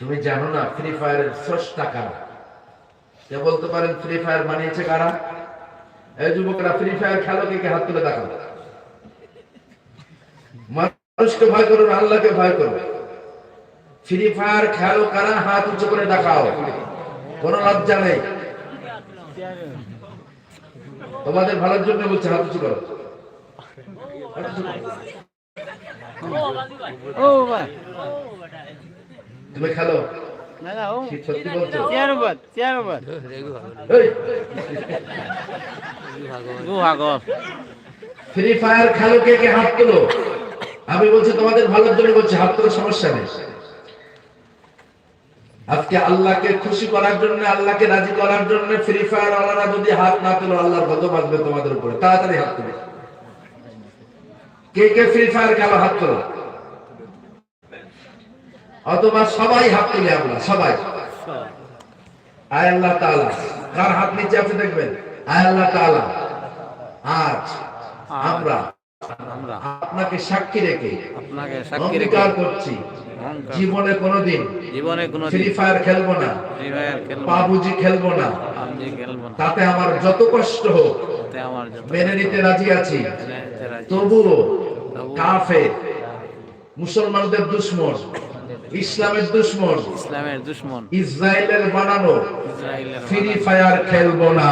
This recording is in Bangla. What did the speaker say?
তুমি জানো না ফ্রি ফায়ারের স্রষ্টা কারা? কে বলতে পারেন ফ্রি ফায়ার বানিয়েছে কারা? এই যুবকরা ফ্রি ফায়ার খেলো, কে হাত তুলে দেখাও। মানুষকে ভয় করো না, আল্লাহকে ভয় করো। ফ্রি ফায়ার খেলো কারা? হাত উঁচু করে দেখাও, কোনো লজ্জা নেই। তোমাদের ভালোর জন্য বলছে, হাত উঁচু করো। তুমি খেলো? সত্যি বলছো? ফ্রি ফায়ার খেলো, কে হাত তুলো। আমি বলছি তোমাদের ভালোর জন্য বলছি, হাত তোলার সমস্যা নেই। আজকে আল্লাহকে খুশি করার জন্য, আল্লাহকে রাজি করার জন্য ফ্রি ফায়ার ওয়ালারা যদি হাত না তোলো, আল্লাহর গজব আসবে তোমাদের উপরে। তাড়াতাড়ি হাত তুলো। কে ফ্রি ফায়ার খেলো, হাত তোলো। অথবা সবাই হাত তুলে, আমরা সবাই। আয় আল্লাহ তাআলা, কার হাত নিচে আছে দেখবেন। আয় আল্লাহ তাআলা, আজ আমরা আপনাকে সাক্ষী রেখে অঙ্গীকার করছি, জীবনে কোনোদিন ফ্রি ফায়ার খেলবো না, পাবজি খেলবো না। তাতে আমার যত কষ্ট হোক মেনে নিতে রাজি আছি। তবুও কাফের, মুসলমানদের দুশমন, ইসলামের দুশমন, ইসরায়েলের বানানো ফ্রি ফায়ার খেলবো না।